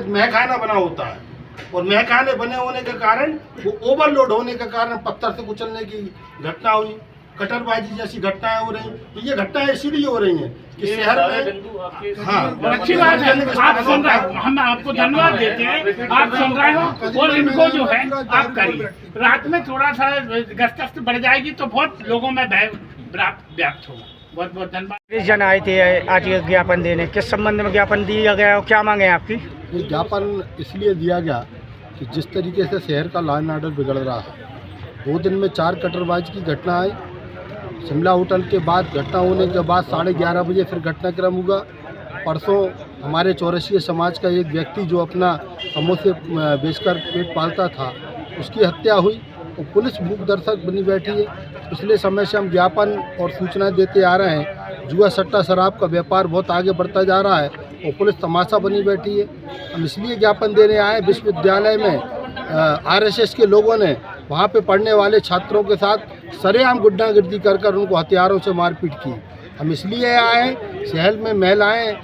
महखाना बना होता है, और महखाने बने होने के कारण वो ओवरलोड होने के कारण पत्थर से कुचलने की घटना हुई, कटरबाजी जैसी घटनाएं हो रही। तो ये घटनाएं इसीलिए हो रही हैं कि शहर में। हाँ, अच्छी बात है, आप सुन रहे हो, हम आपको धन्यवाद देते हैं, आप सुन रहे हो और इनको जो है आप करिए। रात में थोड़ा सा गश्त बढ़ जाएगी तो बहुत लोगों में भय व्याप्त होगा। बहुत बहुत धन्यवाद। जन आए थे आज ये ज्ञापन देने, किस संबंध में ज्ञापन दिया गया और क्या मांगे आपकी? ये ज्ञापन इसलिए दिया गया कि जिस तरीके से शहर का लॉ एंड ऑर्डर बिगड़ रहा है, 2 दिन में 4 कटरबाजी की घटना आई। शिमला होटल के बाद घटना होने के बाद 11:30 बजे फिर घटनाक्रम हुआ। परसों हमारे चौरसिया समाज का एक व्यक्ति जो अपना समोसे बेचकर पेट पालता था, उसकी हत्या हुई और पुलिस मूक दर्शक बनी बैठी है। पिछले समय से हम ज्ञापन और सूचना देते आ रहे हैं, जुआ सट्टा शराब का व्यापार बहुत आगे बढ़ता जा रहा है और पुलिस तमाशा बनी बैठी है। हम इसलिए ज्ञापन देने आए, विश्वविद्यालय में आरएसएस के लोगों ने वहाँ पे पढ़ने वाले छात्रों के साथ सरेआम गुंडागर्दी कर उनको हथियारों से मारपीट की। हम इसलिए आए, शहर में महिलाएं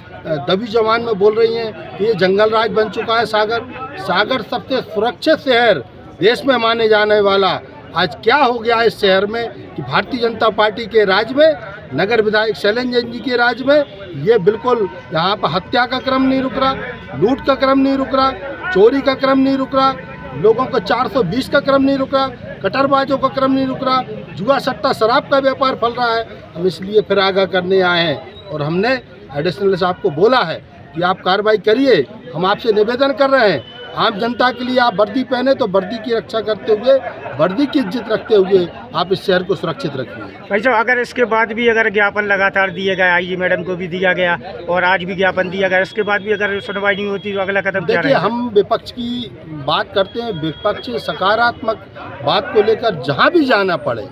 दबी जबान में बोल रही हैं कि ये जंगल राज बन चुका है सागर सबसे सुरक्षित शहर देश में माने जाने वाला आज क्या हो गया इस शहर में कि भारतीय जनता पार्टी के राज में, नगर विधायक शैलेंद्र जी के राज में ये बिल्कुल यहाँ पर हत्या का क्रम नहीं रुक रहा, लूट का क्रम नहीं रुक रहा, चोरी का क्रम नहीं रुक रहा, लोगों को 420 का क्रम नहीं रुक रहा, कटरबाजों का क्रम नहीं रुक रहा, जुआ सट्टा शराब का व्यापार फैल रहा है। हम इसलिए फिर आगाह करने आए हैं और हमने एडिशनल साहब को बोला है कि आप कार्रवाई करिए। हम आपसे निवेदन कर रहे हैं, आम जनता के लिए आप वर्दी पहने तो वर्दी की रक्षा करते हुए, वर्दी की इज्जत रखते हुए आप इस शहर को सुरक्षित रखिए। भाई साहब, अगर इसके बाद भी अगर ज्ञापन लगातार दिए गए, आईजी मैडम को भी दिया गया और आज भी ज्ञापन दिया गया, इसके बाद भी अगर सुनवाई नहीं होती तो अगला कदम क्या रहेगा? हम विपक्ष की बात करते हैं, विपक्ष सकारात्मक बात को लेकर जहाँ भी जाना पड़े,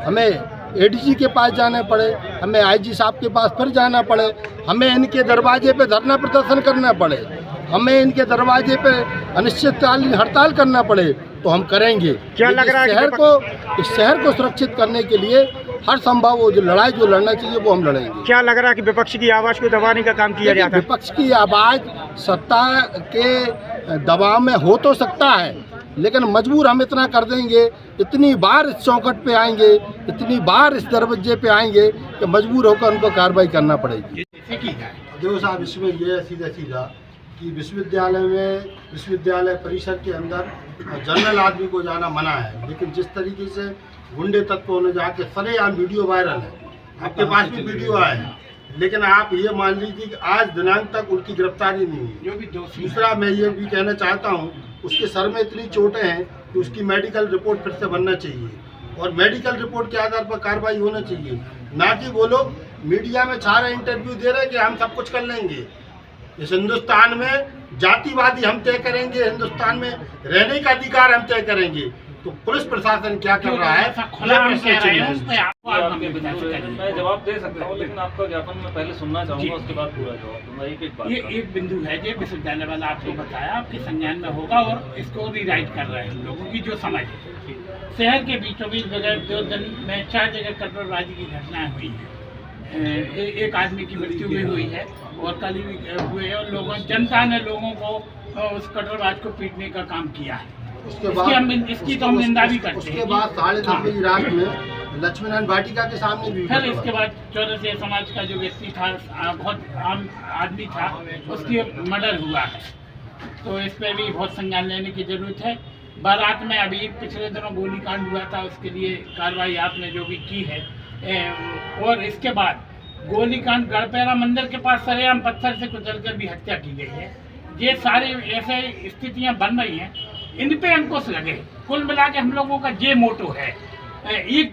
हमें एडीजी के पास जाना पड़े, हमें आईजी साहब के पास फिर जाना पड़े, हमें इनके दरवाजे पे धरना प्रदर्शन करना पड़े, हमें इनके दरवाजे पे अनिश्चितकालीन हड़ताल करना पड़े तो हम करेंगे। क्या लग रहा है इस शहर को सुरक्षित करने के लिए हर संभव वो जो लड़ाई जो लड़ना चाहिए वो हम लड़ेंगे। क्या लग रहा है कि विपक्ष की आवाज़ को दबाने का काम किया जाता है? विपक्ष की आवाज़ सत्ता के दबाव में हो तो सकता है, लेकिन मजबूर हम इतना कर देंगे, इतनी बार इस चौखट पे आएंगे, इतनी बार इस दरवाजे पे आएंगे कि मजबूर होकर उनको कार्रवाई करना पड़ेगी। देखो साहब, इसमें ये सीधा कि विश्वविद्यालय परिसर के अंदर जनरल आदमी को जाना मना है, लेकिन जिस तरीके से गुंडे तत्वों ने जाके सरेआम वीडियो वायरल है, आपके पास भी वीडियो आए हैं, लेकिन आप ये मान लीजिए कि आज दिनांक तक उनकी गिरफ्तारी नहीं हुई। दूसरा मैं ये भी कहना चाहता हूँ, उसके सर में इतनी चोटें हैं कि उसकी मेडिकल रिपोर्ट फिर से बनना चाहिए और मेडिकल रिपोर्ट के आधार पर कार्रवाई होना चाहिए, ना कि वो लोग मीडिया में सारा इंटरव्यू दे रहे हैं कि हम सब कुछ कर लेंगे। इस हिंदुस्तान में जातिवादी हम तय करेंगे, हिंदुस्तान में रहने का अधिकार हम तय करेंगे, तो पुलिस प्रशासन क्या कर रहा है? मैं जवाब दे सकता हूँ, लेकिन आपका ज्ञापन मैं पहले सुनना चाहूँगा, उसके बाद पूरा जवाब दूंगा। एक बिंदु है जो विश्वविद्यालय वाला आपको बताया, आपके संज्ञान में होगा और इसको रिराइट कर रहे हैं लोगों की जो समझ है। शहर के बीचों बीच बगैर 2 दिन में 4 जगह कटरबाजी की घटनाएं हुई हैं, एक आदमी की मृत्यु भी हुई है और कल भी हुए, और जनता ने लोगों को उस कटरबाज को पीटने का काम किया है। उसके बाद इसकी तो हम निंदा भी करते हैं। उसके बाद 10:30 बजे रात में लक्ष्मीनारायण वाटिका के सामने भी फिर इसके बाद चौरसिया समाज का जो व्यक्ति था, बहुत आम आदमी था, उसकी मर्डर हुआ है, तो इस पर भी बहुत संज्ञान लेने की जरूरत है। बारात में अभी पिछले दिनों गोलीकांड हुआ था, उसके लिए कार्रवाई आपने जो भी की है, और इसके बाद गोलीकांड गढ़पेरा मंदिर के पास सरेआम पत्थर से कुचलकर भी हत्या की गई है। ये सारी ऐसे स्थितियां बन रही हैं, इन पे अंकुश लगे। कुल मिला के हम लोगों का ये मोटो है। एक